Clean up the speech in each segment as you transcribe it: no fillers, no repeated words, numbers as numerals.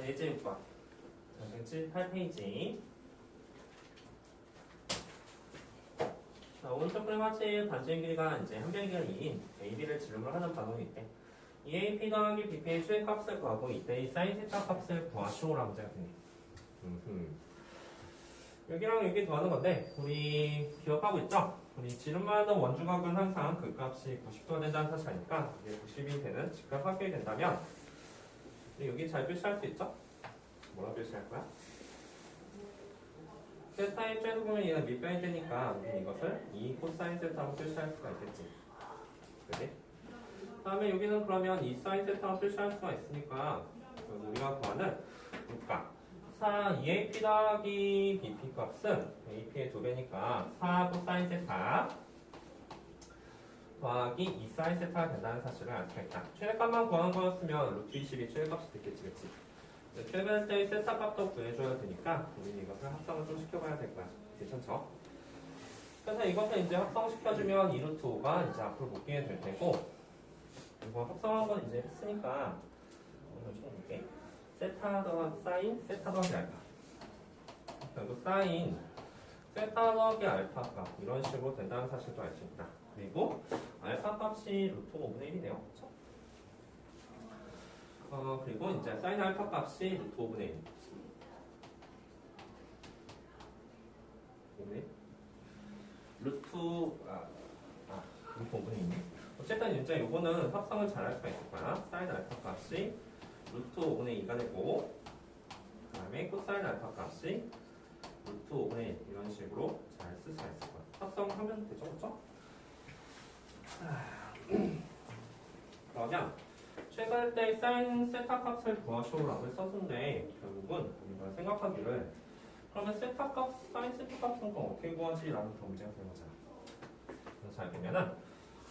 예제육과. 자, 8페이지. 자, 오른쪽 그림같이 반지의 길이가 이제 한 변의 길이가 2인 AB를 지름을 하는 반원이 있대. EAP 더하기 BP의 최값을 구하고 이때 이 사인 세타 값을 구하시오라는 문제가 되네. 여기랑 여기 더하는 건데 우리 기억하고 있죠? 우리 지름만 하는 원주각은 항상 그 값이 90도가 된다는 사실 아니까 이게 90이 되는 직각 확률이 된다면 여기 잘 표시할 수 있죠? 뭐라 표시할 거야? 세타 입장에서 보면 얘가 밑변이 되니까 이것을 2 코사인 세타로 표시할 수가 있겠지. 그지? 다음에 여기는 그러면 2 사인 세타로 표시할 수가 있으니까 우리가 구하는 물가 4 EAP 더하기 BP 값은 AP의 2배니까 4 코사인 세타 더하기 2 사인 세타가 된다는 사실을 알 수가 있다. 최대값만 구하는 거였으면 루트 20이 최대값이 됐겠지, 그치? 최대값 때의 세타 값도 구해줘야 되니까 우리는 이것을 합성을 좀 시켜봐야 될 거야. 괜찮죠? 그래서 이것을 이제 합성시켜주면 2루트 5가 이제 앞으로 묶이게 될 테고 이거 합성한 건 이제 했으니까 오늘 좀 볼게. 세타 더하기 사인, 세타 더하기 알파. 그리고 사인, 세타 더하기 알파 값 이런 식으로 된다는 사실도 알 수 있다. 그리고 알파 값이 루트 5분의 1이네요. 그렇죠? 그리고 이제 사인 알파 값이 루트 5분의 1. 5분의 1? 루트 5분의 1. 어쨌든 이제 요거는 합성을 잘 할 수가 있을 거야. 사인 알파 값이 루트 5분의 2가 되고 그 다음에 코사인 알파 값이 루트 5분의 1 이런 식으로 잘 쓸 수가 있을 거야. 합성하면 되죠, 그렇죠? 그러면 최근에 때 사인 세타 값을 구하시오라고 썼는데 결국은 우리가 생각하기를 그러면 세타 값, 사인 세타 값은 그럼 어떻게 구하지? 라는 그런 문제가 되는 거잖아. 그래서 잘 보면은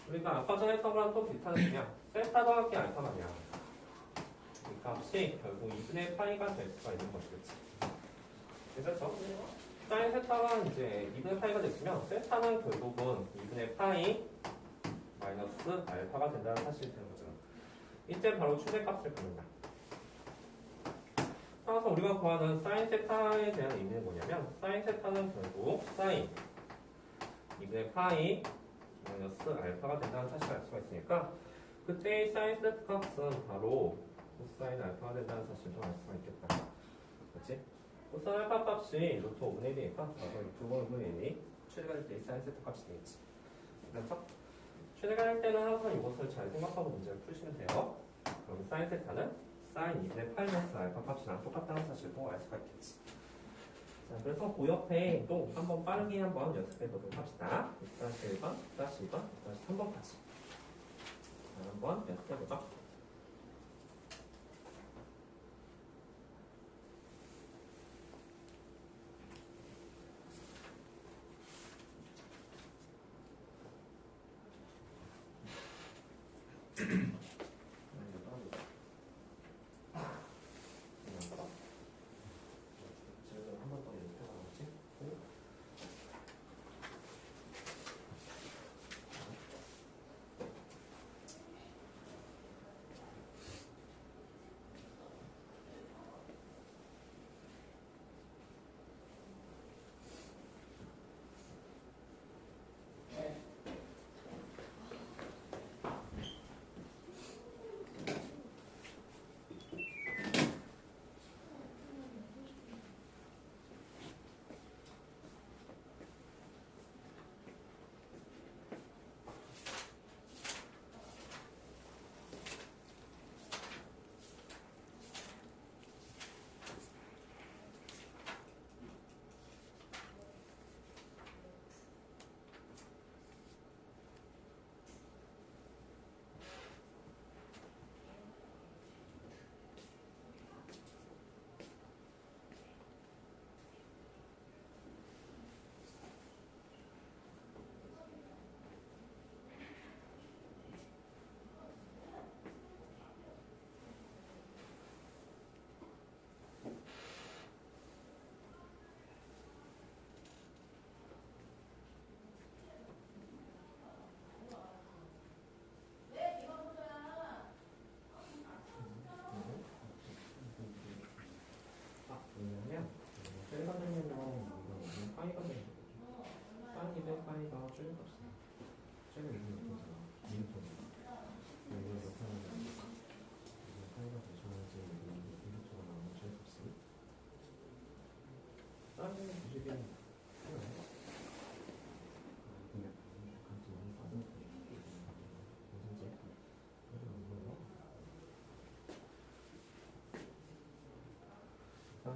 우리가 아까 전에 했던 거랑 또 비슷하는 그냥 세타 더하기 알파 말이야. 이 값이 결국 2분의 파이가 될 수가 있는 거지, 그치? 괜찮죠? 사인 세타가 이제 2분의 파이가 됐으면 세타는 결국은 2분의 파이 마이너스 알파가 된다는 사실이 되는 거잖아. 이때 바로 최대값을 구한다. 따라서 우리가 구하는 사인 세타에 대한 의미는 뭐냐면 사인 세타는 결국 사인 2분의 파이 마이너스 알파가 된다는 사실을 알 수가 있으니까 그때의 사인 세타 값은 바로 코사인 알파가 된다는 사실도 알 수가 있겠다. 그렇지? 코사인 알파 값이 루트 5분의 1이니까 바로 루트 5분의 1이 최대가 될 때 사인 세타 값이 되겠지. 그렇죠? 최대가 할 때는 항상 이것을 잘 생각하고 문제를 푸시면 돼요. 그럼 사인 세타는 사인 2분의 파이 마이너스 알파 값이랑 똑같다는 사실도 알 수가 있겠지. 자, 그래서 그 옆에 또 한번 빠르게 한번 연습해 보도록 합시다. 1-1번, 2-2번, 3번까지. 자, 한번 연습해 보죠.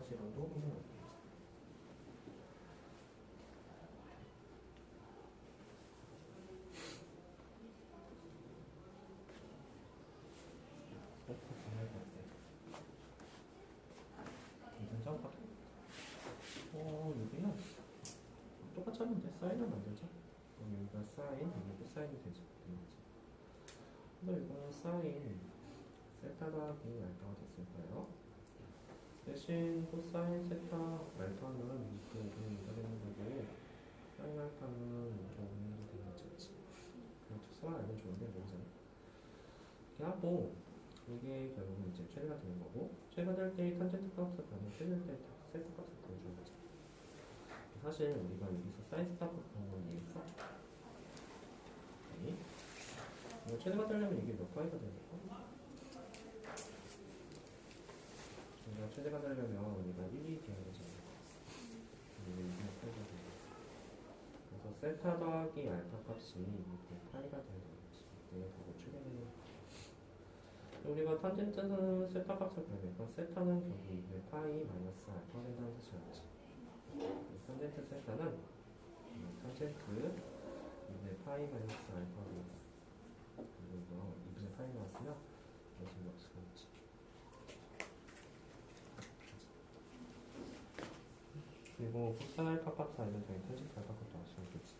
시간도 확인합니다. 여기는 똑같이 하면 돼. 사인을 만들자. 그럼 여기가 사인, 여기도 사인이 되죠. 그래서 이거는 사인 세타 더하기 알파가 됐을 거예요. 대신 코사인 세타 알파는 이거 되는 거고, 사인 알파는 이거 되는 거지. 그냥 투수만 알면 좋은데 모르잖아. 이렇게 하고, 이게 결국은 이제 최대가 되는 거고, 최대가 될 때 탄젠트 값을 변해, 최대될 때 세타 값을 변해주는 거지. 사실 우리가 여기서 사인 세타 값 그런 걸 이해했어? 이거 최대가 되려면 이게 몇 파이가 되는 거야? 우리가 최대가 되려면 우리가 1이 돼야 되잖아. 이게 2몇 파이가 되는 거야. 그래서 세타 더하기 알파 값이 이렇게 파이가 되는 거지. 내가 바로 최대되는 거야. 우리가 탄젠트는 세타 값을 구하니까 세타는 결국 2의 파이 마이너스 알파가 된다는 뜻이 알지. 탄젠트 세타는 탄젠트 2의 파이 마이너스 알파가 된다. 그리고 이거 2분의 파이 나왔으면 무슨 역수가 있지. 그리고 코사인 알파 값 알면 당연히 탄젠트 알파 값도 알 수 있겠지.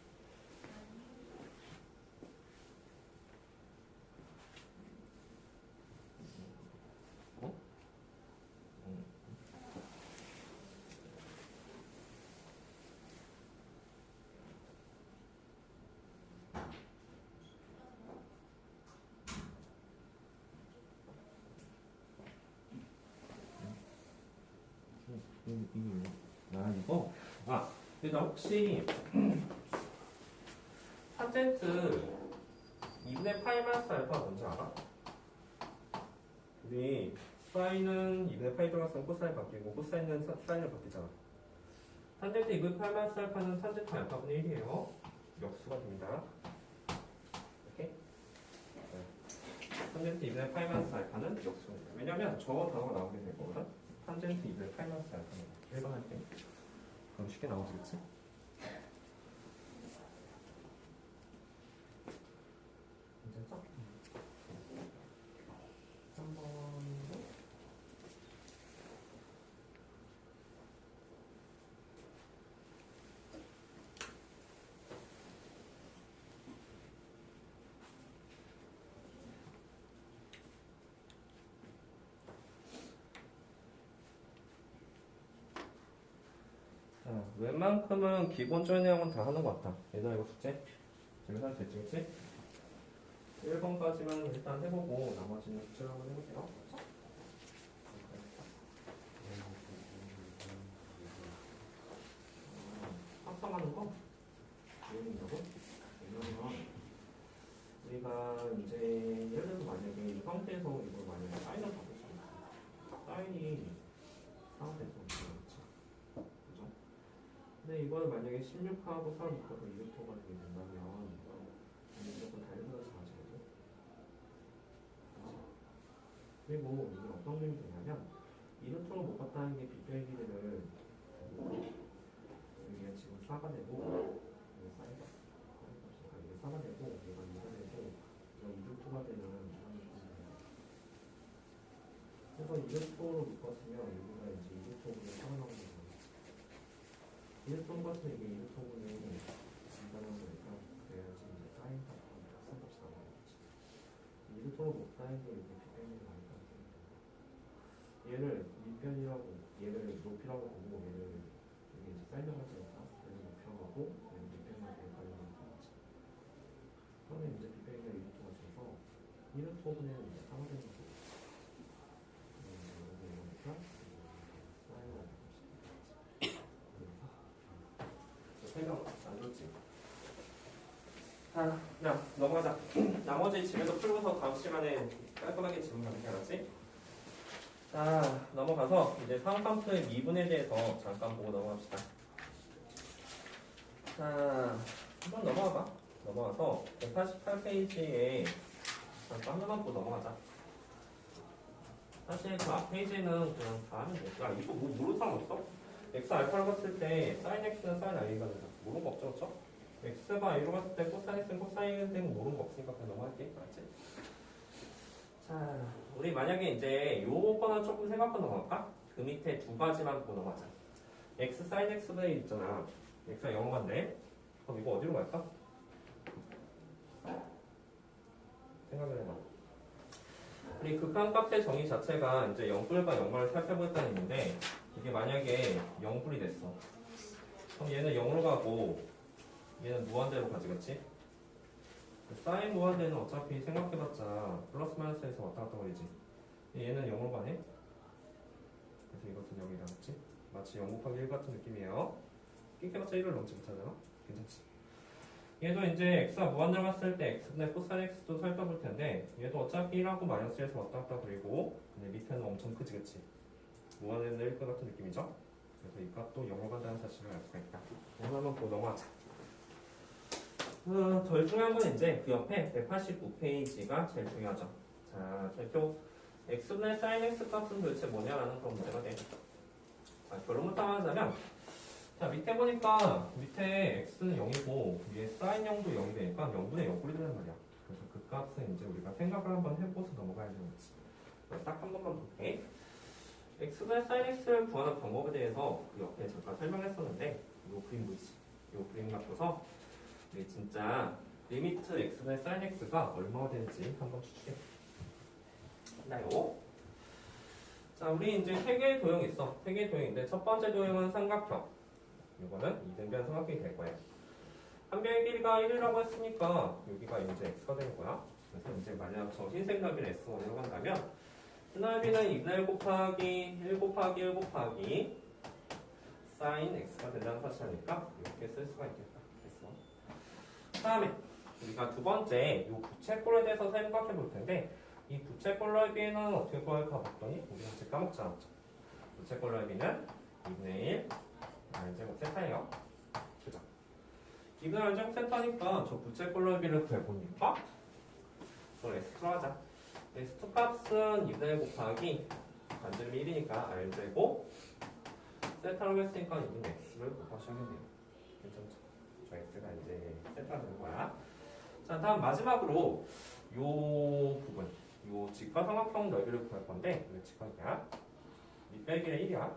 이거? 그러니까 혹시 탄젠트 2분의 파이 마이너스 알파가 뭔지 알아? 우리 사인은 2분의 파이 들어갔으면 코사인 바뀌고 코사인은 사인을 바뀌잖아. 탄젠트 2분의 파이 마이너스 알파는 탄젠트 알파분의 1이에요. 역수가 됩니다. 이렇게? 탄젠트 2분의 파이 마이너스 알파는 역수가 됩니다. 왜냐면 저 단어가 나오게 될 거거든. 탄젠트 2분의 파이 마이너스 알파는 1번 할게. 그럼 쉽게 나오시겠지? 괜찮죠? 3번으로 웬만큼은 기본적인 내용은 다 하는 것 같다. 얘들아 이거 숙제? 재미살 됐지, 그치? 1번까지만 일단 해보고 나머지는 숙제를 한번 해볼게요. 합성하는 거? 내용이라고? 왜냐면 우리가 이제 예를 들어서 만약에 이 형태에서 이걸 만약에 사인을 바꿀 수 있어. 사인이 상태에서 근데 이걸 만약에 16하고 3 묶어서 2루토가 되게 된다면 무조건 달려서 가져야죠. 그리고 이게 어떤 그림이 되냐면 2루토로 묶었다는 게 빗변 길이를 여기가 지금 4가 되고 이게 4가 되고 얘가 2가 되고 얘가 2루토가 되는 그래서 2루토로 묶었으면 여기가 이제 2루토로 살아나오는 거예요. 1통 같은 이게 1통분이 간단한 거니까 그래야지 이제 사인 값하고 값이 나오겠지. 1통을 못 따는 게 이렇게 빗변이 많이 따르거든요. 얘를 밑변이라고 얘를 높이라고 보고 얘를 여기 이제 사인을 가져니까 얘를 높이라고 하고 얘를 밑변이라고 헷갈리는 거지. 그러면 이제 빗변이가 1통가 돼서 1통분의 이제 4가 되는 거지. 이거니까 사인을 생각 안 좋지. 야, 넘어가자. 나머지 집에서 풀고서 다음 시간에 깔끔하게 질문하는 게 알았지? 자, 넘어가서 이제 상함수의 미분에 대해서 잠깐 보고 넘어갑시다. 자, 한번 넘어가봐. 넘어가서 188페이지에 잠깐 하나만 보고 넘어가자. 사실 그 앞 페이지는 그냥 다 하면 돼. 야, 이거 뭐 모르는 사람 없어? x 알파를 봤을 때 sin x는 sin i가 된다. 모르는 거 없죠, 그렇죠? x가 a로 갔을 때 코사인 x는 코사인 되는 모르는 거 없으니까 그냥 넘어갈게. 알았지? 자, 우리 만약에 이제 요거는 조금 생각하고 넘어갈까? 그 밑에 두 가지만 보고 넘어가자. x sin x분의 있잖아. x가 0로 간대. 그럼 이거 어디로 갈까? 생각을 해봐. 우리 극한값의 정의 자체가 이제 0불과 0마를 살펴보겠다는 의미인데 이게 만약에 0불이 됐어. 그럼 얘는 0으로 가고 얘는 무한대로 가지, 그치? 사인 무한대는 어차피 생각해봤자 플러스 마이너스에서 왔다 갔다 거리지. 얘는 0으로 가네? 그래서 이것은 0이다, 그치? 마치 0 곱하기 1 같은 느낌이에요. 낑겨봤자 1을 넘지 못하잖아? 괜찮지? 얘도 이제 x가 무한대로 갔을 때 x분의 코사인 x도 살펴볼 텐데 얘도 어차피 1하고 마이너스에서 왔다 갔다 그리고 근데 밑에는 엄청 크지, 그치? 무한대는 1것 같은 느낌이죠? 그래서 이 값도 0으로 간다는 사실을 알 수가 있다. 오늘 한번 보고 넘어가자. 덜 중요한 건 이제 그 옆에 189페이지가 제일 중요하죠. 자, 결국 x분의 sin x 값은 도대체 뭐냐라는 그런 문제가 돼. 자, 결론부터 하자면 자, 밑에 보니까 밑에 x는 0이고 위에 sin 0도 0이 되니까 0분의 0꼴이 되는 말이야. 그래서 그 값은 이제 우리가 생각을 한번 해보고서 넘어가야 되는 거지. 딱 한 번만 볼게. x분의 sin x를 구하는 방법에 대해서 그 옆에 잠깐 설명했었는데 이 그림 보이지? 이 그림 갖고서 우리 진짜 리미트 x분의 sin x가 얼마가 되는지 한번 추측해. 나요. 자, 우리 이제 세 개의 도형이 있어. 세 개의 도형인데 첫 번째 도형은 삼각형. 이거는 이등변 삼각형이 될 거예요. 한 변의 길이가 1이라고 했으니까 여기가 이제 x가 되는 거야. 그래서 이제 만약 저 흰색 넓이를 s1으로 간다면 그 넓이는 2분의 1 곱하기 1 곱하기 1 곱하기 sin x가 된다는 사실이니까 이렇게 쓸 수가 있겠다. 됐어. 그 다음에 우리가 두 번째 이 부채꼴에 대해서 생각해 볼 텐데 이 부채꼴 넓이는 어떻게 구할까 봤더니 우리가 이제 까먹지 않았죠. 부채꼴 넓이는 2분의 1 R제곱 세타예요. 그죠? 2분의 R제곱 세타니까 저 부채꼴 넓이를 구해보니까 그걸 S2로 하자. S2 값은 2분의 1 곱하기 반지름이 1이니까 R제곱 세타라고 했으니까 2분의 X를 곱하셔야겠네요. 괜찮죠? 저 X가 이제 세타가 되는 거야. 자, 다음 마지막으로 요 부분 요 직각삼각형 넓이를 구할 건데 이거 직각이야. 밑배기의 1이야.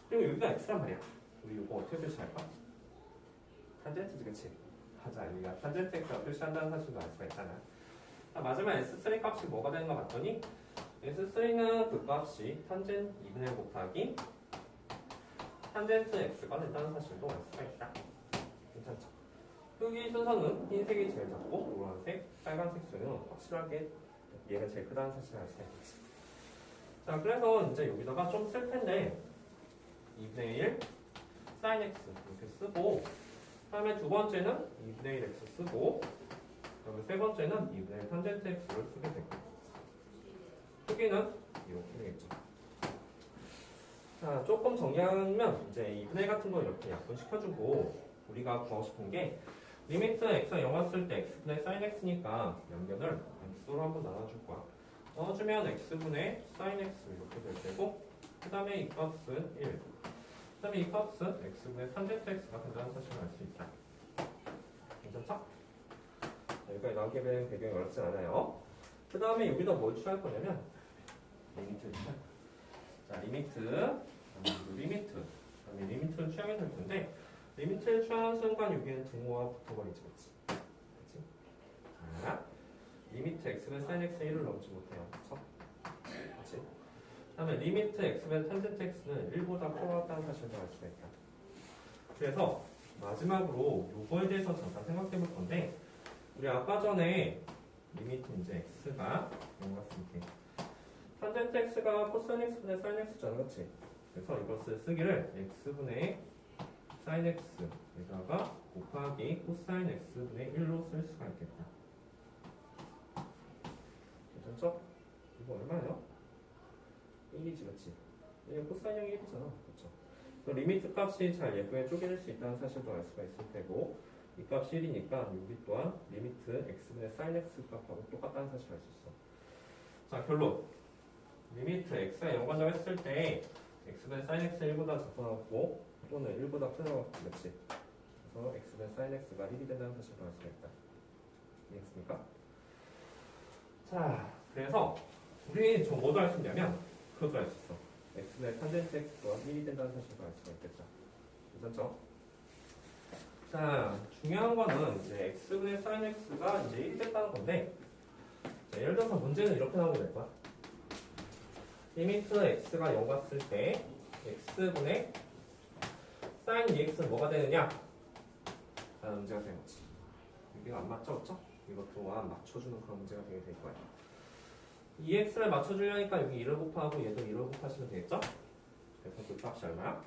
그리고 여기가 x란 말이야. 우리 이거 어떻게 표시할까? 탄젠트지, 그치? 맞아, 우리가 탄젠트 x가 표시한다는 사실도 알 수가 있잖아. 자, 마지막 S3 값이 뭐가 되는가 봤더니 S3는 그 값이 탄젠 2분의 1 곱하기 탄젠트 x가 된다는 사실도 알 수가 있다. 괜찮죠? 크기 순서는 흰색이 제일 작고 노란색, 빨간색 수는 확실하게 얘가 제일 크다는 사실을 알 수가 있지. 자, 그래서 이제 여기다가 좀 쓸 텐데 2분의 1 sin x 이렇게 쓰고 다음에 두 번째는 2분의 1 x 쓰고 그다음에 세 번째는 2분의 1 탄젠트 x를 쓰게 되고 크기는 이렇게 되겠죠. 자, 조금 정리하면 이제 2분의 1 같은 거 이렇게 약분시켜주고 우리가 구하고 싶은 게 리미트 x가 0 왔을 때 x분의 sin x니까 양변을 x로 한번 나눠줄 거야. 나눠주면 x분의 sin x 이렇게 될 테고 그 다음에 이 값은 1 그 다음에 이 값은 x분의 탄젠트 x가 된다는 사실을 알 수 있다. 괜찮죠? 여기까지 나오게 된 배경이 어렵지 않아요. 그 다음에 여기다 뭘 취할 거냐면 리미트를 취할 거야. 자, 리미트를 취하게 될 텐데 리미트를 취하는 순간 여기는 등호가 붙어버리지, 그치? 그치? 자, 리미트 x는 sin x 1을 넘지 못해요. 그쵸? 그치? 그 다음에 리미트 x면 탄젠트 x는 1보다 커다란 사실을 알 수가 있다. 그래서 마지막으로 요거에 대해서 잠깐 생각해 볼 건데 우리 아까 전에 리미트 이제 x가 0 같습니다. 탄젠트 x가 코사인 x분의 sin x잖아, 그치? 그래서 이것을 쓰기를 x분의 sin x에다가 곱하기 코사인 x분의 1로 쓸 수가 있겠다. 괜찮죠? 이거 얼마예요? 1이지, 그치? 이게 코사인형이 1이잖아, 그쵸? 리미트 값이 잘 예쁘게 쪼개질 수 있다는 사실도 알 수가 있을 테고 이 값이 1이니까 여기 또한 리미트 x분의 sin x 값하고 똑같다는 사실을 알 수 있어. 자, 결론 리미트 x가 0간다고 했을 때 x분의 sin x 1보다 작거나고 또는 1보다 크다고 그렇지. 그래서 x분의 sin x가 1이 된다는 사실을 알 수가 있다. 이해했습니까? 자, 그래서 우리 저 뭐도 할 수 있냐면 그것도 할 수 있어. x분의 탄젠트 x가 1이 된다는 사실을 알 수가 있겠죠. 괜찮죠? 자, 중요한 거는 이제 x분의 sin x가 이제 1이 됐다는 건데, 자, 예를 들어서 문제는 이렇게 나오게 될 거야. 리미트 x가 0 갔을 때 x분의 sin 2x는 뭐가 되느냐? 라는 문제가 되는 거지. 이게 안 맞죠? 그렇죠? 이것 또한 맞춰주는 그런 문제가 되게 될 거야. 2x를 맞춰주려니까 여기 1을 곱하고 얘도 1을 곱하시면 되겠죠? 그래서 그 값이 얼마야?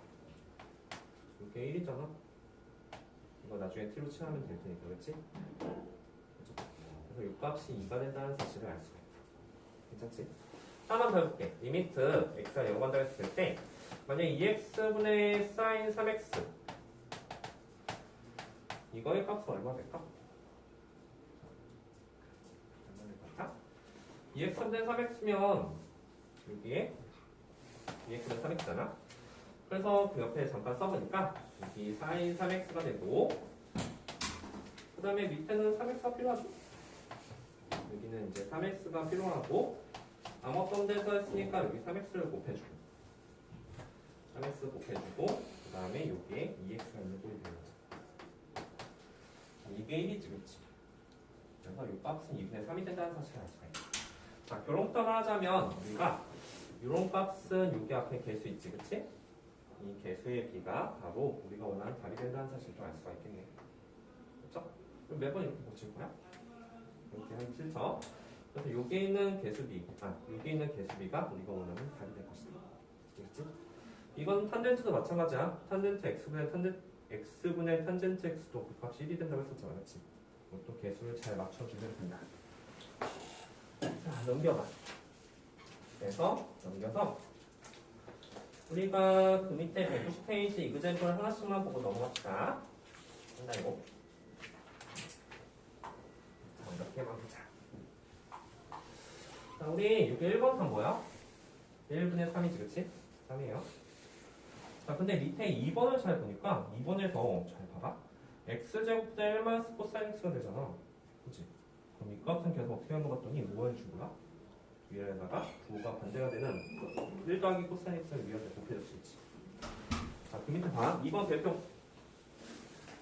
이게 1이잖아. 이거 나중에 t로 칠하면 될 테니까, 그렇지? 그렇죠? 그래서 이 값이 2가 된다는 사실을 알 수가 있다. 괜찮지? 하나만 더 해볼게. 리미트 x가 0 간다고 했을 때 만약에 2x분의 sin 3x 이거의 값은 얼마 될까? 얼마 될까? 2x분의 3x면 여기에 2x분의 3x잖아. 그래서 그 옆에 잠깐 써보니까 여기 sin 3x가 되고 그 다음에 밑에는 3x가 필요하죠. 여기는 이제 3x가 필요하고 아무것도 데서 했으니까 여기 3x를 곱해주고 3x 곱해주고 그 다음에 여기에 2x가 있는 꼴이 되는 거죠. 이게 1이지, 그렇지? 그래서 이 값은 2분의 3이 된다는 사실을 알 수가 있다. 자, 결론부터 하자면 우리가 이런 값은 여기 앞에 개수 있지, 그렇지? 이 개수의 비가 바로 우리가 원하는 답이 된다는 사실을 좀 알 수가 있겠네. 그렇죠? 그럼 매번 이렇게 고칠 거야? 이렇게 하기 싫죠? 그래서 여기에 있는 개수비, 여기에 있는 개수비가 우리가 원하는 답이 될 것이다. 그렇지? 이건 탄젠트도 마찬가지야. 탄젠트 x분의 탄젠트 x도 그 값이 1이 된다고 했었잖아, 그렇지? 이것도 개수를 잘 맞춰주면 된다. 자, 넘겨봐. 그래서 넘겨서 우리가 그 밑에 190페이지 이그젠플 하나씩만 보고 넘어갑시다. 한다고. 자, 이렇게만 보자. 자, 우리 여기 1번 칸 뭐야? 1분의 3이지, 그치? 3이에요. 자, 근데 밑에 2번을 잘 보니까 2번에서 잘 봐봐. x제곱보다 1마이너스 코사인 x가 되잖아. 그치? 그럼 이 값은 계속 어떻게 한 거 봤더니 뭐 해준 거야? 위에다가 부호가 반대가 되는 1 더하기 코사인 x를 위에다 곱해줄 수 있지. 자, 그 밑에 봐. 2번 대표.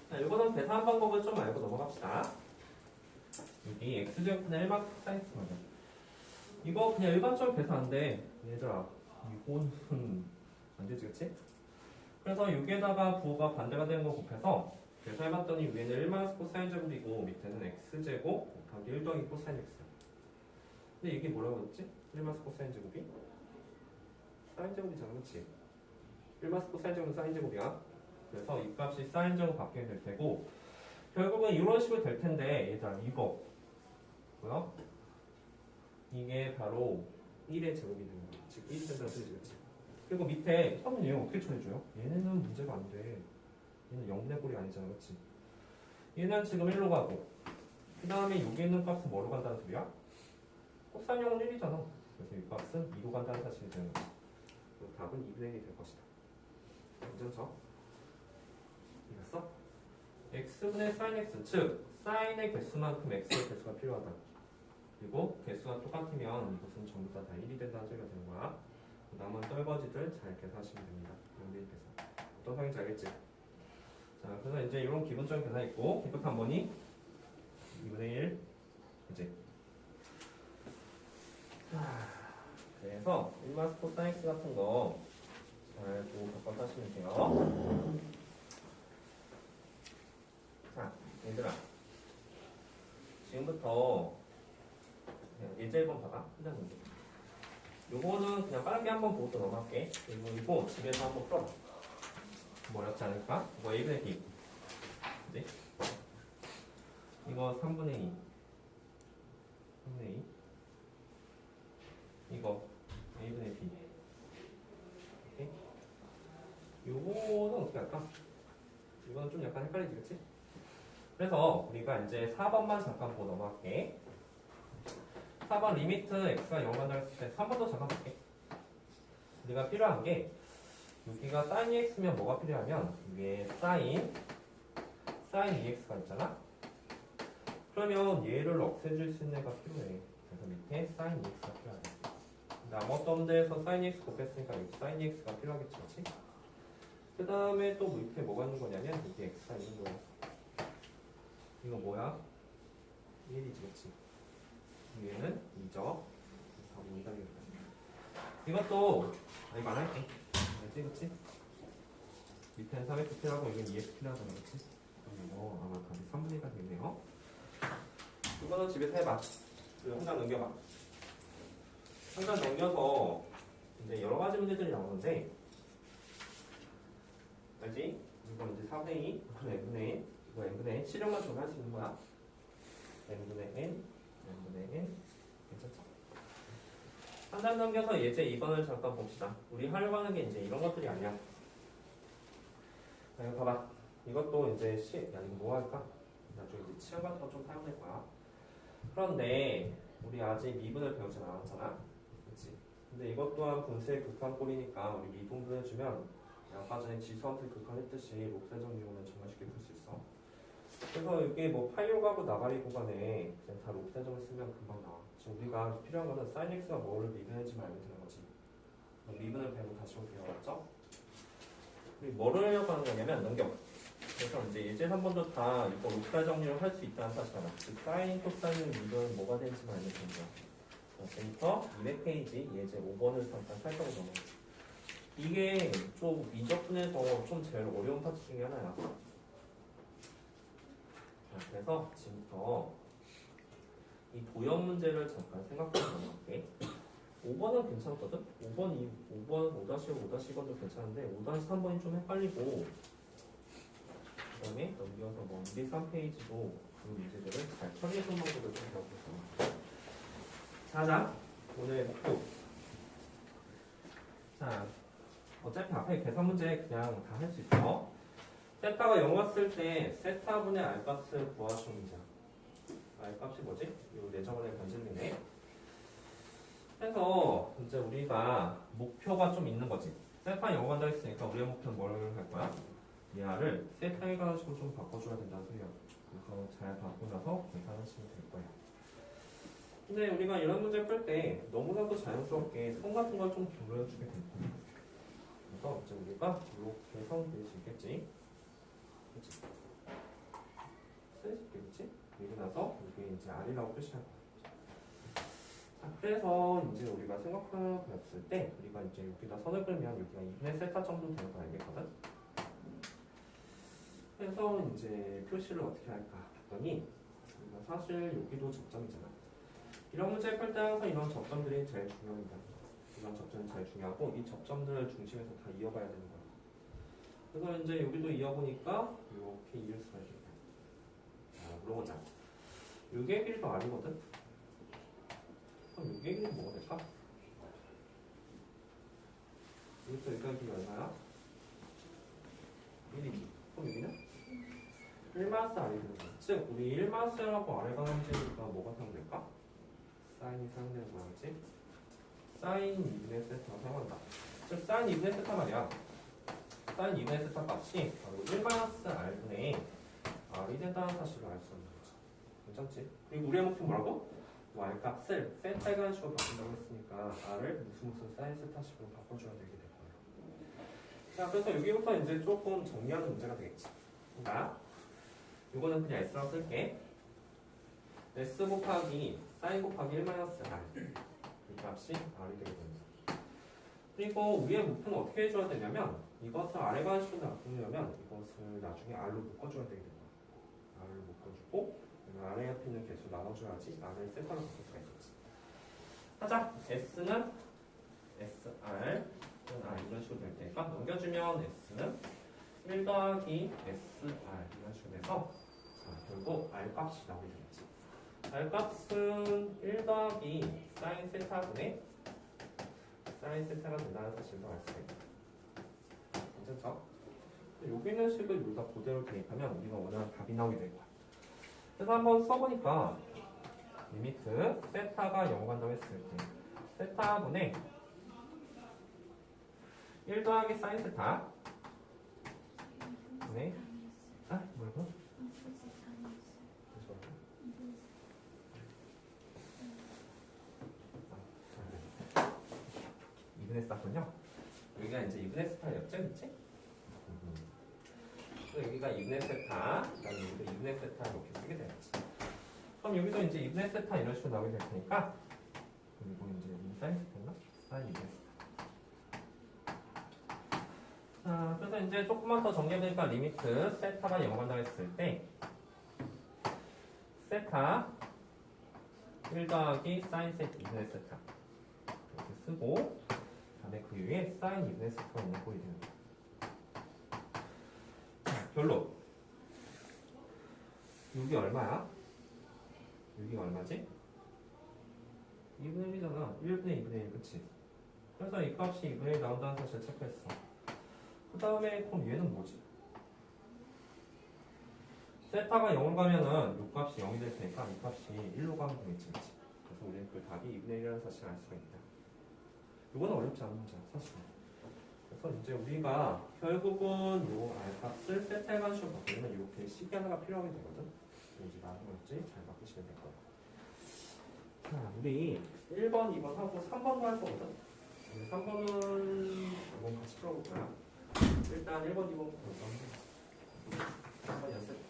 자, 이거는 계산 방법을 좀 알고 넘어갑시다. 여기 x제곱보다 1마이너스 코사인 x 맞아. 이거 그냥 일반적으로 계산인데 얘들아 이거는 안 되지, 그치? 그래서 여기에다가 부호가 반대가 되는 거 곱해서 계산해봤더니 위에는 1마이너스 코사인 제곱이고 밑에는 x제곱 곱하기 1 더하기 코사인 x. 근데 이게 뭐라고 그랬지? 1마이너스 코사인 제곱이? 사인 제곱이잖아, 그치? 1마이너스 코사인 제곱은 사인 제곱이야. 그래서 이 값이 사인 제곱 바뀌게 될 테고 결국은 이런 식으로 될 텐데 얘들아 이거 뭐야? 이게 바로 1의 제곱이 되는 거야. 즉 1이 된다는 소리지, 그치? 그리고 밑에 처음에 얘 어떻게 처리해줘요? 얘네는 문제가 안 돼. 얘는 0분의 꼴이 아니잖아, 그치? 얘는 지금 1로 가고 그 다음에 여기 있는 값은 뭐로 간다는 소리야? 코사인형은 1이잖아. 그래서 이 값은 2로 간다는 사실이 되는 거야. 그럼 답은 2분의 1이 될 것이다. 괜찮죠? 이겼어? x분의 sin x, 즉 sin의 개수만큼 x의 개수가 필요하다. 그리고 개수가 똑같으면 이것은 전부 다 1이 된다는 소리가 되는 거야. 남은 떨거지들 잘 계산하시면 됩니다. 연대인 계산. 어떤 상인지 알겠지? 자, 그래서 이제 이런 기본적인 계산 있고, 기급한 뭐니? 2분의 1. 그치? 그래서 1마스 코사인 x 같은 거 잘 보고 바꿔서 하시면 돼요. 자, 얘들아. 지금부터 예제 1번 봐봐. 흔한 문제. 요거는 그냥 빠르게 한번 보고 또 넘어갈게. 그리고 이거 집에서 한번 풀어봐. 뭐 어렵지 않을까? 이거 A분의 B. 그치? 이거 3분의 2. 3분의 2. 이거 A분의 B. 오케이? 요거는 어떻게 할까? 이거는 좀 약간 헷갈리지, 그치? 그래서 우리가 이제 4번만 잠깐 보고 넘어갈게. 4번 리미트 x가 0 간다 했을 때 3번도 잠깐 볼게. 우리가 필요한 게 여기가 sin EX면 뭐가 필요하면 위에 sin EX가 있잖아? 그러면 얘를 없애줄 수 있는 애가 필요해. 그래서 밑에 sin EX가 필요하다. 나머지 점들에서 sin EX 곱했으니까 여기 sin EX가 필요하겠지, 그렇지? 그 다음에 또 밑에 뭐가 있는 거냐면 여기 X가 있는 거야. 이거 뭐야? 1이지, 그렇지? 위에는 2죠? 다 모이다겠다. 이것도 이거 안 할게. 알지, 그렇지? 밑에는 3x 필요하고 여기는 2x 필요하잖아, 그렇지? 이거 아마 답이 3분의 1가 되겠네요. 이거는 집에서 해봐. 그리고 한 장 넘겨봐. 한 장 넘겨서 이제 여러 가지 문제들이 나오는데, 알지? 이거 이제 4분의 2, 이거 n분의 n, 이거 n분의 n, 실용만 정리할 수 있는 거야. n분의 n, n분의 n, 괜찮죠? 한 단 넘겨서 예제 2번을 잠깐 봅시다. 우리 하려고 하는 게 이제 이런 것들이 아니야. 자, 이거 봐봐. 이것도 이제 야, 이거 뭐 할까? 나중에 이제 치형 같은 거 좀 사용될 거야. 그런데 우리 아직 미분을 배우진 않았잖아. 그치? 근데 이것 또한 분수의 극한꼴이니까 우리 미분 해주면 아까 전에 지수함수 극한했듯이 록세정 이용은 정말 쉽게 풀 수 있어. 그래서 이게 뭐 파이오가고 나가리 구간에 그냥 다 록세정을 쓰면 금방 나와. 지금 우리가 필요한 거는 sin x가 뭐를 미분했는지 알면 되는 거지. 미분을 배우고 다시 올게요. 맞죠? 그리고 뭐를 하려고 하는 거냐면 넘겨. 그래서 이제 예제 3번도 다 이거 록살 정리를 할 수 있다는 사실 알아. 즉 사인, 코사인, 미분 뭐가 되는지 알면 되는 거야. 데이터 200페이지 예제 5번을 잠깐 살펴보자 이게 좀 미적분에서 좀 제일 어려운 파트 중에 하나야. 자, 그래서 지금부터 이 도형 문제를 잠깐 생각해 볼게. 5번은 괜찮거든? 5번, 5번, 5-5, 5-2번도 괜찮은데 5-3번이 좀 헷갈리고 그 다음에 넘겨서 뭐 203페이지도 그 문제들을 잘 처리해주는 방법을 좀 배워보겠습니다. 자, 오늘 목표. 자, 어차피 앞에 계산 문제 그냥 다 할 수 있어. 세타가 0 왔을 때 세타분의 알값을 구하시는 문제야. 알값이 뭐지? 이 내저번의 변질이네. 그래서 이제 우리가 목표가 좀 있는 거지. 세타 0 간다 했으니까 우리의 목표는 뭘 할 거야? 얘를 세타에 가지고 좀 바꿔줘야 된다는 소리야. 그래서 잘 받고 나서 계산하시면 될 거야. 근데 우리가 이런 문제 풀 때 너무나도 자연스럽게 선 같은 걸 좀 불러주게 될 거야. 그래서 이제 우리가 이렇게 선 그릴 수 있겠지. 그치? 쓸 수 있겠지? 그리고 나서 이게 이제 R이라고 표시할 거야. 자, 그래서 이제 우리가 생각해봤을 때 우리가 이제 여기다 선을 그리면 여기가 2분의 세타 정도 되는 거 알겠거든? 그래서 이제 표시를 어떻게 할까 했더니 우리가 사실 여기도 접점이잖아. 이런 문제 풀 때 항상 이런 접점들이 제일 중요합니다. 이런 접점이 제일 중요하고 이 접점들을 중심에서 다 이어가야 되는 거야. 그래서 이제 여기도 이어보니까 이렇게 이을 수가 있겠다. 자, 물어보자. 요게 길이도 R이거든? 그럼 요게 길이 뭐가 될까? 여기서 여기까지 길이 얼마야? 1이지. 그럼 여기는? 1마스 R이 되는 거야. 즉, 우리 1마스라고 R에 관한 문제니까 뭐가 사용될까? 사인이 사용되는 거야, 그치? 사인 2분의 세타가 사용한다. 즉, 사인 2분의 세타 말이야. 사인 2분의 세타 값이 바로 1마스 R분의 R이 된다는 사실을 알 수 있는 거지. 괜찮지? 그리고 우리의 목표 뭐라고? R 값을 세타 가지고 바꾼다고 했으니까 R을 무슨 사인 세타식으로 바꿔줘야 되게 될 거예요. 자, 그래서 여기부터 이제 조금 정리하는 문제가 되겠지. 그러니까 이거는 그냥 S라고 쓸게. S 곱하기 사인 곱하기 1 마이너스 R 이 값이 R이 되게 됩니다. 그리고 우리의 목표는 어떻게 해줘야 되냐면 이것을 R에 관한 식으로 바꾸려면 이것을 나중에 R로 묶어줘야 되게 됩니다. R을 묶어주고 R에 옆에 있는 개수 나눠줘야지 R을 세타로 바꿀 수가 있겠지. 하자. S는 SR 또는 R 이런 식으로 될 테니까 넘겨주면 S는 1 더하기 SR 이런 식으로 돼서 자, 결국 R 값이 나오게 되겠지. R 값은 1 더하기 사인 세타분의 사인 세타가 된다는 사실도 알 수가 있다. 괜찮죠? 여기 있는 식을 여기다 그대로 대입하면 우리가 원하는 답이 나오게 될 거야. 그래서 한번 써보니까 리미트 세타가 0 간다고 했을 때 세타분의 1 더하기 사인 세타. 네. 아, 뭐라고? 이분의 스타군요. 여기가 이제 이분의 스타였죠, 그치? 여기가 이분의 세타, 그다음에 여기도 이분의 세타 이렇게 쓰게 되겠지. 그럼 여기도 이제 이분의 세타 이런 식으로 나오게 될 테니까, 그리고 이제 이 사인 세타인가? 사인 이분의 세타. 자, 그래서 이제 조금만 더 정리해보니까 리미트 세타가 0 간다고 했을 때 세타 1 더하기 사인 세타 2분의 세타 이렇게 쓰고 다음에 그 위에 사인 2분의 세타가 있는 꼴이 되는 거야. 자, 결론. 여기 얼마야? 여기가 얼마지? 2분의 1이잖아. 1분의 2분의 1, 그치? 그래서 이 값이 2분의 1 나온다는 사실을 체크했어. 그 다음에 그럼 얘는 뭐지? 세타가 0을 가면은 이 값이 0이 될 테니까 이 값이 1로 가면 되겠지, 그치? 그래서 우리는 그 답이 2분의 1이라는 사실을 알 수가 있다. 이거는 어렵지 않은 문제야, 사실. 그래서 이제 우리가 결국은 이 알값을 세타에 관한 식으로 바꾸려면 이렇게 식이 하나가 필요하게 되거든? 이제 나중에 잘 바꾸시면 될 거야. 자, 우리 1번, 2번 하고 3번도 할 거거든? 3번은 한번 같이 풀어볼 거야. 일단 1번, 2번부터 한번 연습.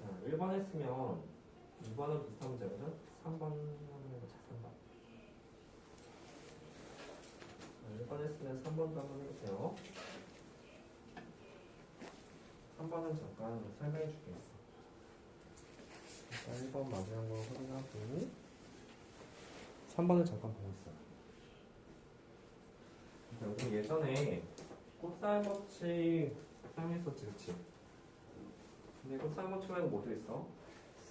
자, 1번 했으면 2번은 비슷한 문제거든? 3번 한번 해보자, 3번. 1번 했으면 3번도 한번 해보세요. 3번은 잠깐 설명해 줄게. 1번 마지막 거 확인하고 3번을 잠깐 보고 있어. 우리 예전에 코사인 법칙 사용했었지, 그치? 근데 코사인 법칙 말고 뭐도 있어?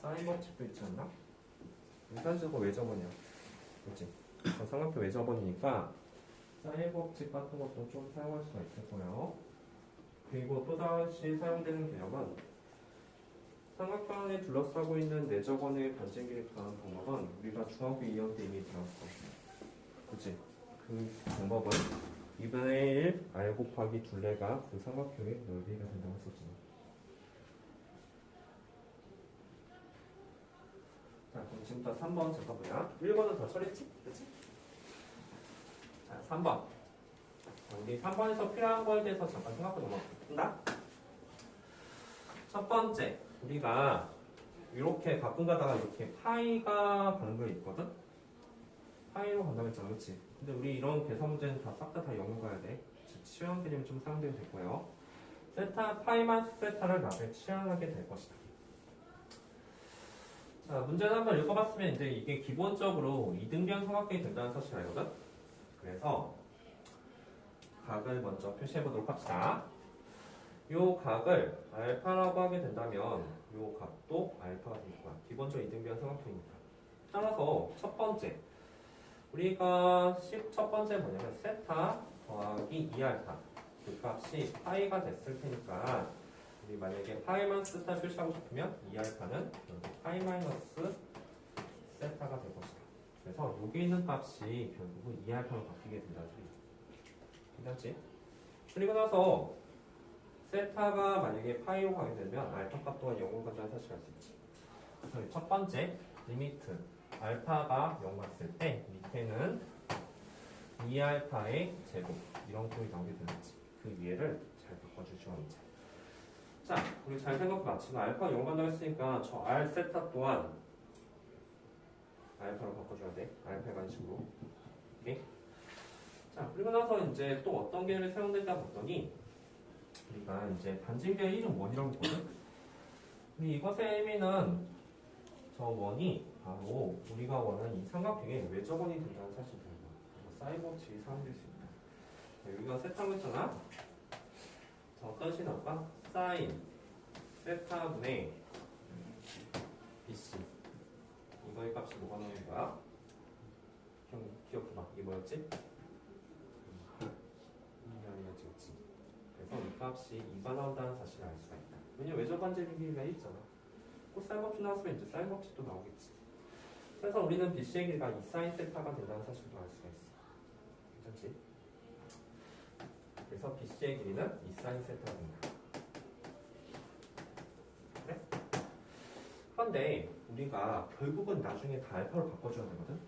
사인 법칙도 있지 않나? 일단 저거 외접원이야, 그치? 삼각형 외접원이니까 사인 법칙 같은 것도 좀 사용할 수가 있을 거예요. 그리고 또다시 사용되는 개념은 삼각형에 둘러싸고 있는 내접원의 반증기를 구하는 방법은 우리가 중학교 2학년 때 이미 배웠어. 그치? 그 방법은 2분의 1 r 곱하기 둘레가 그 삼각형의 넓이가 된다고 했었지. 자, 그럼 지금부터 3번 잠깐 보자. 1번은 더 처리했지? 그치? 자, 3번. 우리 3번에서 필요한 거에 대해서 잠깐 생각해 넘어간다. 첫 번째, 우리가 이렇게 가끔 가다가 이렇게 파이가 가는 거 있거든? 파이로 간다고 했잖아, 그치? 근데 우리 이런 계산 문제는 다 싹 다 0을 가야 돼. 즉, 치환 개념이 좀 사용되면 될 거예요. 세타, 파이만 세타를 나중에 치환하게 될 것이다. 자, 문제를 한번 읽어봤으면 이제 이게 기본적으로 이등변 삼각형이 된다는 사실을 알거든? 그래서 각을 먼저 표시해보도록 합시다. 요 각을 알파라고 하게 된다면 요 각도 알파가 될 거야. 기본적으로 이등변 삼각형이니까. 따라서 첫 번째 우리가 첫 번째 뭐냐면 세타 더하기 2알파 그 값이 파이가 됐을 테니까 우리 만약에 파이 마이너스 세타 표시하고 싶으면 2알파는 파이 마이너스 세타가 될 것이다. 그래서 여기 있는 값이 결국은 2알파로 바뀌게 된다는 소리야. 괜찮지? 그리고 나서 세타가 만약에 파이로 가게 되면 알파 값 또한 0으로 간다는 사실을 알 수 있지. 그래서 첫 번째 리미트 알파가 0 갔을 때 밑에는 2알파의 제곱 이런 꼴이 나오게 되는지 그 위에를 잘 바꿔주시면 됩니다. 자, 우리 잘 생각해 봐. 지금 알파 0 간다고 했으니까 저 R 세타 또한 알파로 바꿔줘야 돼. 알파의 관식으로. 오케이? 자, 그리고 나서 이제 또 어떤 계를 사용될까 봤더니 우리가 이제 반진계의 이름 원이라고 보거든? 우리 이것의 의미는 저 원이 바로 우리가 원하는 이 삼각형의 외접원이 된다는 사실을 사이버치 사용될 수 있다. 자, 여기가 세타고 했잖아? 자, 어떤 식 나올까? 사인 세타분의 BC 이거의 값이 뭐가 나오는 거야? 기억해봐. 이게 뭐였지? 이면이었지. 그래서 이 값이 2가 나온다는 사실을 알 수가 있다. 왜냐면 외접반지의 길이가 있잖아. 꼭 사인법칙 나왔으면 이제 사인법칙도 나오겠지. 그래서 우리는 BC의 길이가 2 사인 세타가 된다는 사실도 알 수가 있어. 괜찮지? 그래서 BC의 길이는 2 사인 세타가 된다. 그래? 그런데 우리가 결국은 나중에 다 알파로 바꿔줘야 되거든?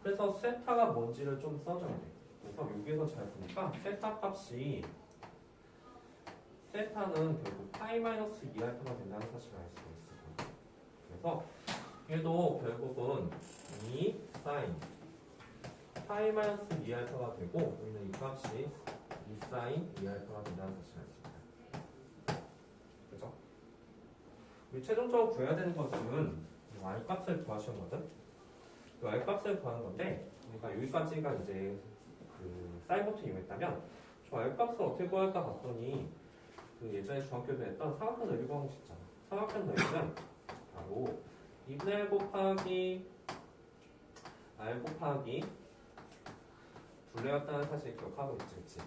그래서 세타가 뭔지를 좀 써줘야 돼. 그래서 여기에서 잘 보니까 세타 값이 세타는 결국 파이 마이너스 2알파가 된다는 사실을 알 수가 있어. 그래서 얘도 결국은 2 사인 파이 마이너스 2알파가 되고 우리는 이 값이 2 사인 2알파가 된다는 사실을 알 수 있다. 그죠? 우리 최종적으로 구해야 되는 것은 y 값을 구하시는 거든. y 값을 구하는 건데 우리가 여기까지가 이제 그 사인법칙 이용했다면 저 y 값을 어떻게 구할까 봤더니 그 예전에 중학교 때 했던 삼각형 넓이 방식 있잖아. 삼각형 넓이는 바로 2분의 1 곱하기 r 곱하기 둘레였다는 사실 기억하고 있지, 그치?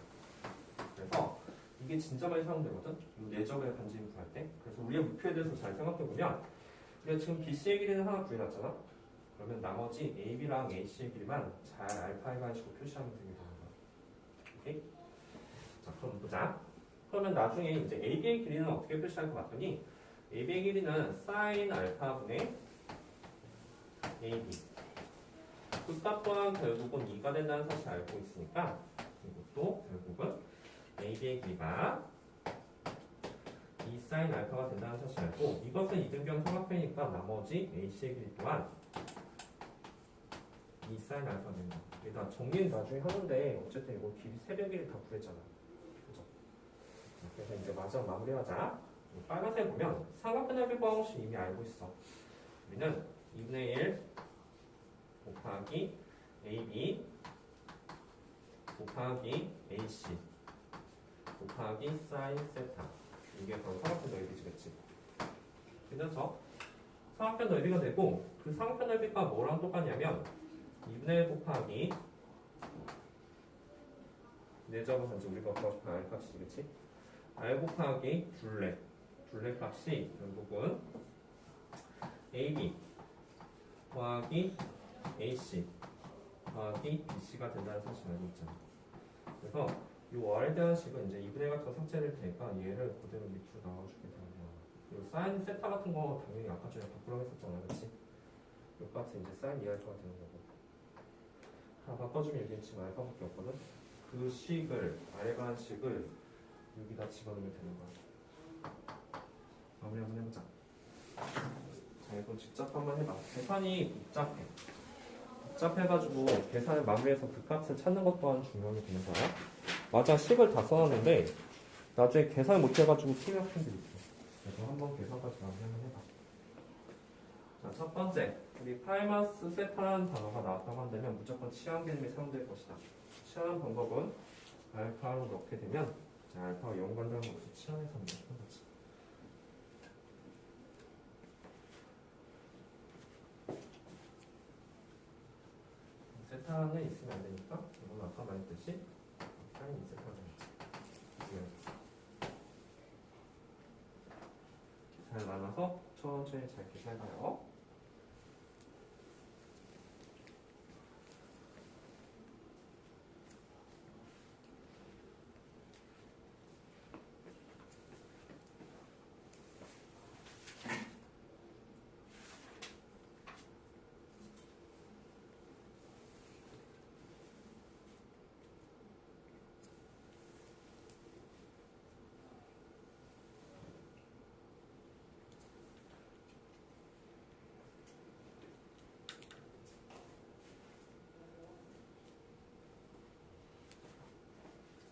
그래서 이게 진짜 많이 사용되거든? 이 내적의 반지름 구할 때. 그래서 우리의 목표에 대해서 잘 생각해보면 우리가 지금 BC의 길이는 하나 구해놨잖아? 그러면 나머지 AB랑 AC의 길이만 잘 알파에 가지고 표시하면 되게 되는 거야. 오케이? 자, 그럼 보자. 그러면 나중에 이제 AB의 길이는 어떻게 표시할 것 같더니 AB의 길이는 sin 알파분의 AB 그 값 또한 결국은 2가 된다는 사실을 알고 있으니까 이것도 결국은 AB의 길이가 2 sin 알파가 된다는 사실을 알고 이것은 이등변 삼각형이니까 나머지 AC의 길이 또한 2 sin 알파가 된다. 일단 정리는 나중에 하는데 어쨌든 이거 길이 세변 길이 다 구했잖아. 그죠? 그래서 이제 마지막 마무리하자. 빨간색 보면 삼각형 넓이 방식 이미 알고 있어. 우리는 2분의 1 곱하기 AB 곱하기 AC 곱하기 sin 세타 이게 바로 삼각형 넓이지겠지. 그래서 삼각형 넓이가 되고 그 삼각형 넓이가 뭐랑 똑같냐면 2분의 1 곱하기 내접은 이제 우리가 구하고 싶은 R 값이겠지. R 곱하기 둘레 값이 결국은 AB 더하기 AC 더하기 BC가 된다는 사실을 알고 있잖아. 그래서 이 R에 대한 식은 이제 2분의 1 같은 거 삭제를 되니까 얘를 그대로 밑으로 나와주게 되는 거야. 그리고 사인 세타 같은 거 당연히 아까 전에 바꾸라고 했었잖아. 그치? 이 값은 이제 사인 2알파가 되는 거고. 다 바꿔주면 여기는 지금 알파밖에 없거든? 그 식을, 아래 관한 식을 여기다 집어넣으면 되는 거야. 마무리 한번 해보자. 자, 이건 직접 한번 해봐. 계산이 복잡해가지고 계산을 마무리해서 그 값을 찾는 것 또한 중요하게 되는 거야. 맞아, 식을 다 써놨는데 나중에 계산을 못해가지고 틀린 학생들이 있어. 그래서 한번 계산까지 마무리 한번 해봐. 자, 첫 번째, 우리 파이마스 세타라는 단어가 나왔다고 한다면 무조건 치환 개념이 사용될 것이다. 치환 방법은 알파로 넣게 되면 자, 알파와 연관되는 것을 치환해서 넣는 거지. 세타는 있으면 안 되니까 이건 아까 말했듯이 사인 세타가 되겠지. 잘 나눠서 천천히 잘 계산해봐요.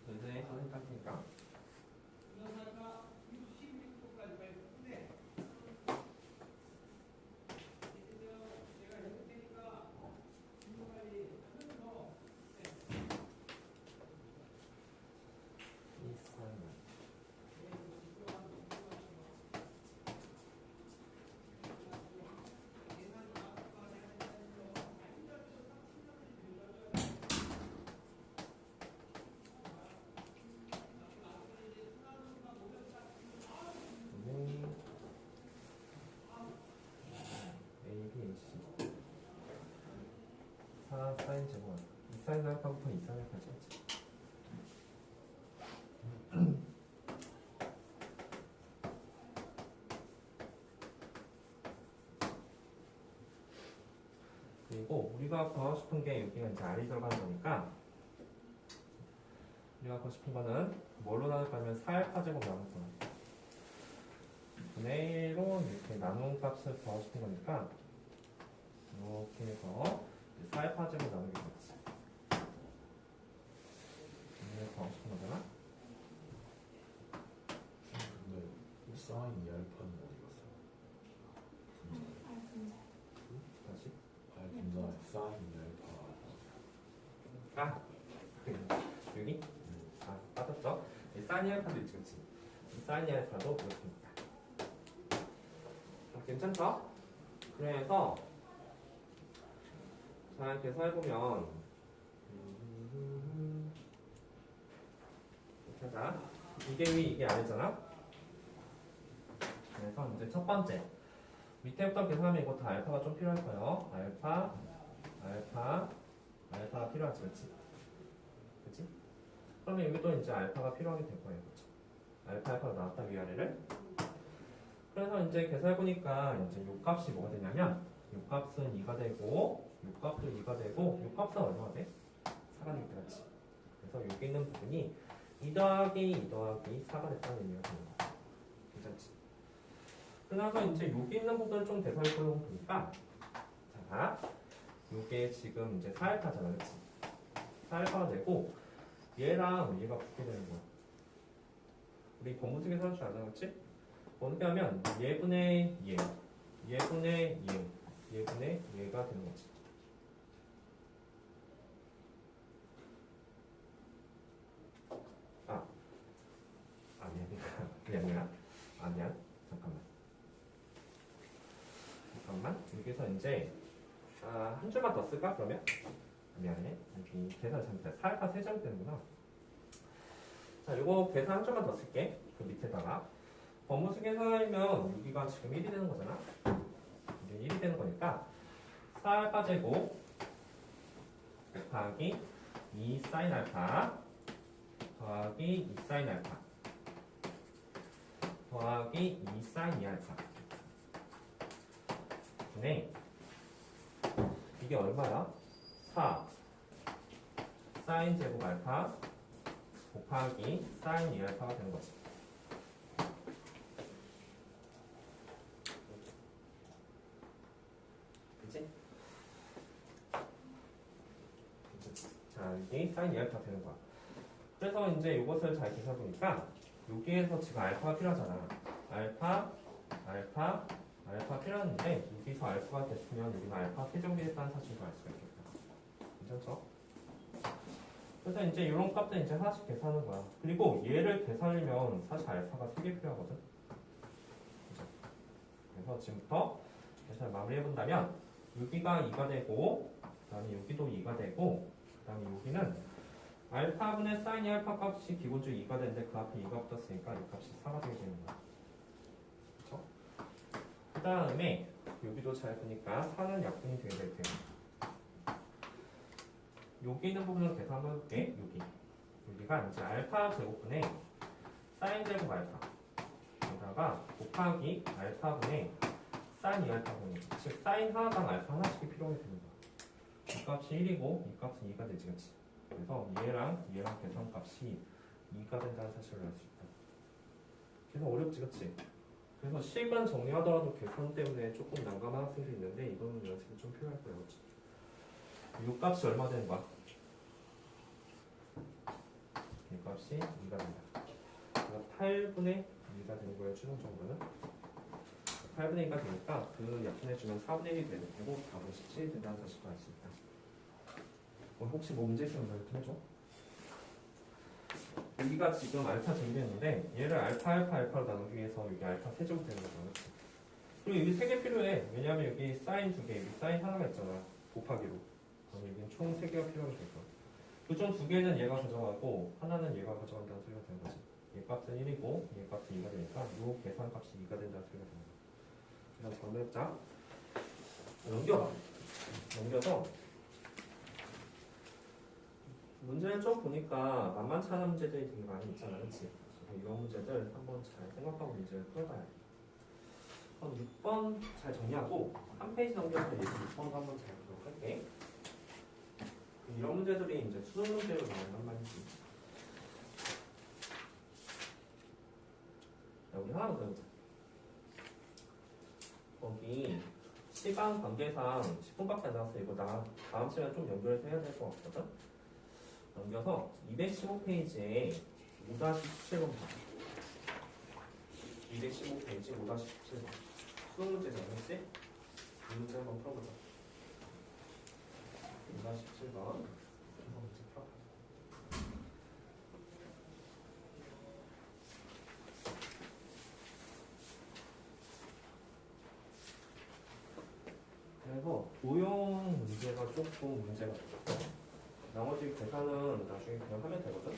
선생님 선생님 깎으니까 A, B, C 4 사인 제곱 이 사인 알파부터 이 사인 알파까지 했지. 그리고 우리가 구하고 싶은 게 여기가 이제 R이 들어가는 거니까 우리가 구하고 싶은 거는 뭘로 나눌 거냐면 4알파 제곱 나눌 거야. 분의 1로 이렇게 나눈 값을 구하고 싶은 거니까 이렇게 해서 4알파 제곱 나누게 되겠지. 이걸 구하고 싶은 거잖아. 근데 사인 2알파는 어디 갔어? 다시. 분자에 사인 2알파. 아! 여기? 아, 빠졌죠? 이 사인 알파도 있지, 그치? 이 사인 알파도 그렇습니다. 괜찮죠? 그래서 자, 이렇게 해서 해보면 이렇게 하자. 이게 위, 이게 아래잖아? 그래서 이제 첫 번째 밑에부터 계산하면 이거 다 알파가 좀 필요할 거예요. 알파가 필요하지, 그치? 그치? 그러면 여기도 이제 알파가 필요하게 될 거예요, 그쵸? 알파가 나왔다, 위아래를. 그래서 이제 계산해보니까 이제 요 값이 뭐가 되냐면 요 값은 2가 되고 요 값도 2가 되고 요 값은 얼마가 돼? 4가 되겠지. 그래서 여기 있는 부분이 2 더하기 2 더하기 4가 됐다는 의미가 되는 거야. 괜찮지? 그래서 이제 여기 있는 부분을 좀 대설해보려고 보니까 자, 요게 지금 이제 4알파잖아, 그치? 4알파가 되고 얘랑 얘가 붙게 되는 거야. 우리 공부특에서 할 줄 알잖아, 그치? 어떻게 하면 얘분의 얘, 얘분의 얘, 얘분의 얘가 되는 거지. 미안. 잠깐만. 여기서 이제 한 줄만 더 쓸까 그러면? 미안해. 여기 계산 잘못했어. 4알파 3점 되는구나. 자, 요거 계산 한 줄만 더 쓸게. 그 밑에다가. 범무수 계산하면 여기가 지금 1이 되는 거잖아. 이게 1이 되는 거니까 4알파 제곱 곱하기 2 사인 알파 더하기 2 사인 알파 더하기 2 사인 2알파 분의 이게 얼마야? 4 사인 제곱 알파 곱하기 사인 2알파가 되는 거지. 자, 이게 사인 2알파 되는 거야. 그래서 이제 이것을 잘 계산해보니까 여기에서 지금 알파가 필요하잖아. 알파 알파 필요한데 여기서 알파가 됐으면 여기는 알파 세정비했다는 사실도 알 수가 있겠다. 괜찮죠? 그래서 이제 이런 값들 이제 하나씩 계산하는 거야. 그리고 얘를 계산하려면 사실 알파가 3개 필요하거든. 그죠? 그래서 지금부터 계산을 마무리해본다면 여기가 2가 되고 그 다음에 여기도 2가 되고 그 다음에 여기는 알파분의 사인이 알파 값이 기본적으로 2가 되는데 그 앞에 2가 붙었으니까 이 값이 4가 되게 되는 거야. 그쵸? 그 다음에 여기도 잘 보니까 4는 약분이 되게 될 테고 여기 있는 부분을 계산 한번 해볼게. 여기가 이제 알파 제곱분의 사인 제곱 알파 여기다가 곱하기 알파분의 사인 2알파분의 즉 사인 하나당 알파 하나씩이 필요하게 되는 거야. 이 값이 1이고 이 값은 2가 되지 그치? 그래서 얘랑 계산값이 2가 된다는 사실을 알 수 있다. 계산 어렵지 그치? 그래서 식은 정리하더라도 계산 때문에 조금 난감한 학생들이 있는데 이거는 연습이 좀 필요할 거예요 그치? 이 값이 얼마 되는 거야? 이 값이 2가 된다. 그래서 8분의 2가 되는 거예요 최종적으로는. 8분의 2가 되니까 그 약분해주면 4분의 1이 되는 거고 답은 17이 된다는 사실을 알 수 있다. 혹시 뭐 문제 있으면 말 좀 해줘. 여기가 지금 알파 정비했는데 얘를 알파로 나누기 위해서 여기 알파 세제곱 되는 거잖아. 그치? 그리고 여기 3개 필요해. 왜냐면 여기 사인 2개, 여기 사인 하나가 있잖아. 곱하기로. 그럼 여기는 총 3개가 필요하게 될 거야. 그중 2개는 얘가 가져가고 하나는 얘가 가져간다는 소리가 되는 거지. 얘 값은 1이고 얘 값은 2가 되니까 이 계산값이 2가 된다는 소리가 되는 거야. 그래서 정리해보자. 넘겨서 문제를 좀 보니까 만만치 않은 문제들이 되게 많이 있잖아, 그치? 이런 문제들 한번 잘 생각하고 문제를 풀어봐야 돼. 6번 잘 정리하고 한 페이지 넘겨서 예시 6번도 한번 잘 보도록 할게. 이런 문제들이 이제 수능 문제로 나온단 말이지. 자, 우리 하나 더 해보자. 거기 시간 관계상 10분밖에 안 남았어. 이거 나 다음 시간에 좀 연결해서 해야 될 것 같거든? 넘겨서 215페이지에 5-17번 봐. 215페이지 5-17번. 수능 문제 정했지? 이 문제 한번 풀어보자. 5-17번. 한번 문제 풀어봐. 그래서 도형 문제가 조금 문제가 있어. 나머지 계산은 나중에 그냥 하면 되거든?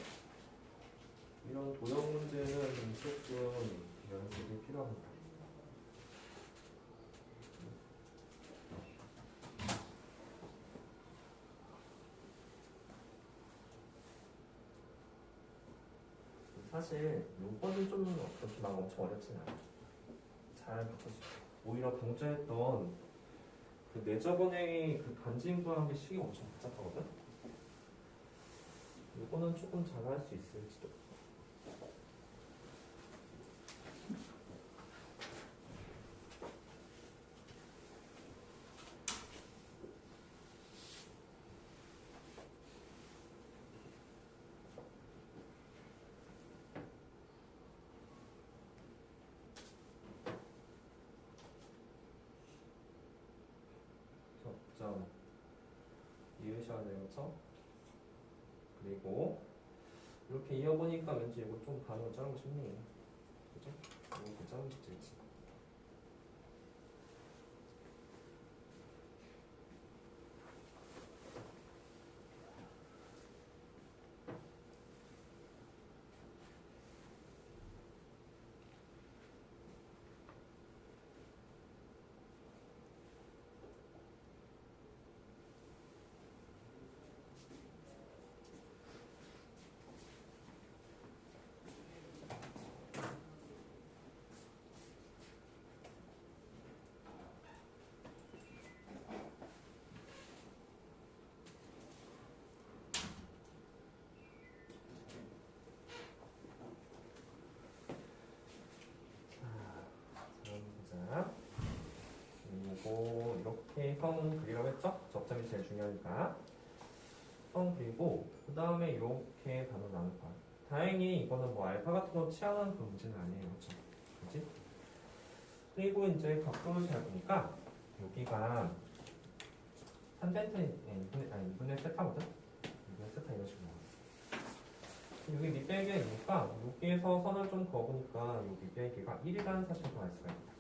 이런 도형 문제는 조금 연습이 필요합니다. 사실 요거는 좀 그렇게 막 엄청 어렵진 않아. 잘 바꿀 수 있어. 오히려 강조했던 그 내저번에 그 간지인구라는 게 식이 엄청 복잡하거든? 이거는 조금 잘할 수 있을지도. 점 이으셔야 되겠죠? 그리고 이렇게 이어보니까 왠지 이거 좀 반으로 자르고 싶네. 그죠? 이렇게 자르면 되지. 자, 그리고 이렇게 선 그리라고 했죠? 접점이 제일 중요하니까 선 그리고 그 다음에 이렇게 단어 나눌 거야. 다행히 이거는 뭐 알파 같은 거 취하는 그 문제는 아니에요, 그렇죠? 그지? 그리고 이제 각도를 잘 보니까 여기가 탄젠트 2분의 세타거든? 2분의 세타 이런 식으로 나왔어. 여기 밑배기이니까 여기에서 선을 좀 그어보니까 여기 밑배기가 1이라는 사실을 알 수가 있다.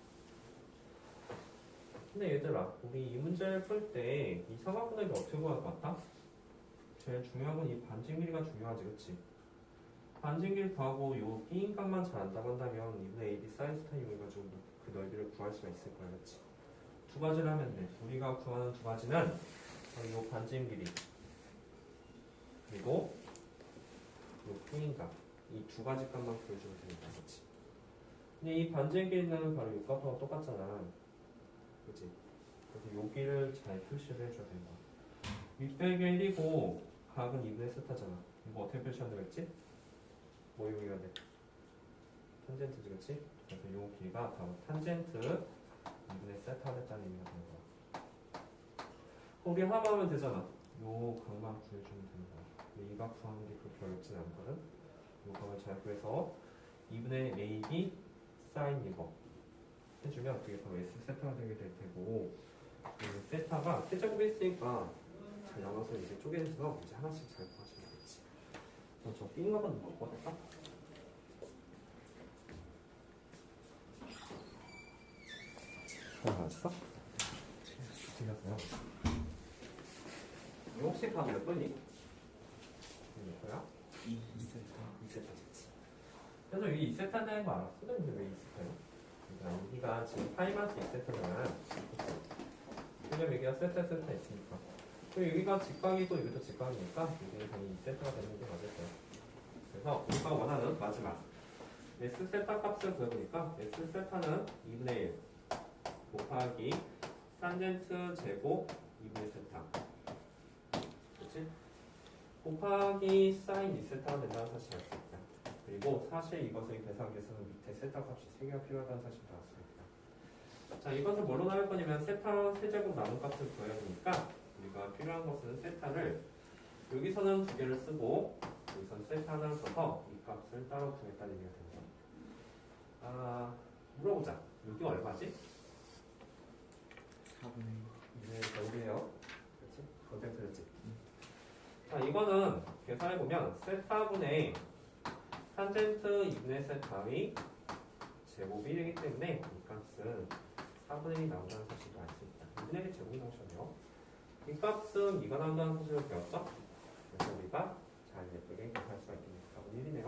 근데 얘들아, 우리 이 문제를 풀 때 이 삼각분해를 어떻게 구할 것 같아? 제일 중요한 건 이 반증 길이가 중요하지, 그치? 반증 길이 구하고 요 B인 값만 잘 안다고 한다면 2분의 AB 사인 스타 이용해가지고 그 넓이를 구할 수가 있을 거야, 그치? 두 가지를 하면 돼. 우리가 구하는 두 가지는 요 반증 길이 그리고 요 B인 값. 이 두 가지 값만 구해주면 되니까, 그치? 근데 이 반증 길이는 바로 요 값하고 똑같잖아. 그치? 그래서 여기를 잘 표시를 해줘야 되는 거야. 윗배기 1이고 각은 2분의 세타잖아. 이거 어떻게 표시한다고 했지? 뭐 여기가 돼? 탄젠트지, 그치? 그래서 요 길이가 바로 탄젠트 2분의 세타가 됐다는 의미가 되는 거야. 우리 하나만 되잖아. 요 각만 구해주면 되는 거야. 근데 이 각 구하는 게 그렇게 어렵진 않거든. 요 각을 잘 구해서 2분의 AB 사인 이거 해주면 그게 바로 S 세타가 되게 될 테고, 그 세타가 세제곱이 있으니까 잘 나눠서 이제 쪼개서 이제 하나씩 잘 구하시면 되겠지. 그럼 저 B인 값은 뭐 구할까? 잘 나왔어? 틀렸어요. 이거 혹시 다 몇 번이? 몇 거야? 2세타지. 그래서 이 2세타 되는 거 알았어? 근데 왜 2세타요? 그러니까 여기가 지금 파이마스 2세타잖아. 왜냐면 여기가 세타 있으니까. 그리고 여기가 직각이고 여기도 직각이니까 여기는 당연히 2세타가 되는 게 맞을 거야. 그래서 우리가 원하는 마지막 S세타 값을 구해보니까 S세타는 2분의 1 곱하기 탄젠트 제곱 2분의 세타. 그렇지? 곱하기 사인 2세타가 된다는 사실을 알 수 있다. 그리고 사실 이것을 계산하기 위해서는 밑에 세타 값이 3개가 필요하다는 사실을 알 수 있다. 자, 이것을 뭘로 나눌 거냐면 세타 세제곱 나눈 값을 구해야 되니까 우리가 필요한 것은 세타를 여기서는 2개를 쓰고 여기서는 세타 하나를 써서 이 값을 따로 구했다는 얘기가 됩니다. 물어보자. 여기 얼마지? 4분의 네, 여기에요. 그렇지? 거기에 틀렸지? 자, 이거는 계산해보면 세타분의 탄젠트 2분의 세타의 제곱이 1이기 때문에 이 값은 4분의 1이 나온다는 사실을 알 수 있다. 2분의 1이 제곱이 나오셨네요. 이 값은 2가 나온다는 사실을 배웠죠? 그래서 우리가 잘 예쁘게 계산할 수가 있겠네요. 4분의 1이네요.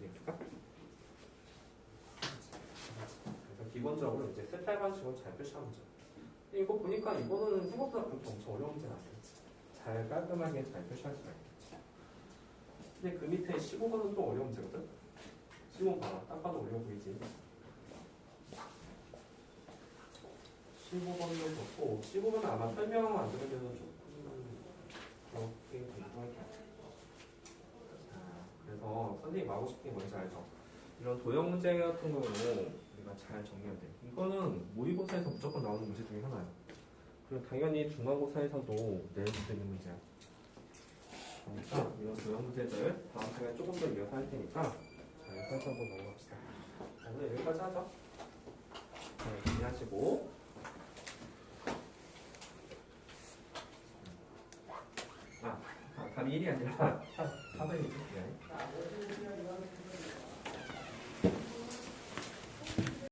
이해할까? 그래서 기본적으로 이제 세타 방식으로 잘 표시하면 되죠. 이거 보니까 이거는 생각보다 그렇게 엄청 어려운 문제는 아니겠지. 잘 깔끔하게 잘 표시할 수가 있겠지. 근데 그 밑에 15번은 또 어려운 문제거든? 15번 봐라. 딱 봐도 어려워 보이지? 15번도 좋고 15번은 아마 설명 안 들어도 조금만 그렇게 되고 할게요. 그래서 선생님 하고 싶은 게 뭔지 알죠? 이런 도형 문제 같은 경우는 우리가 잘 정리해야 돼. 이거는 모의고사에서 무조건 나오는 문제 중에 하나야. 그리고 당연히 중간고사에서도 낼 수 있는 문제야. 그러니까 이런 도형 문제들 다음 시간에 조금 더 이어서 할 테니까 잘 살펴보고 넘어갑시다. 오늘 여기까지 하죠. 네, 준비하시고 답이 1이 아니라 4번이지.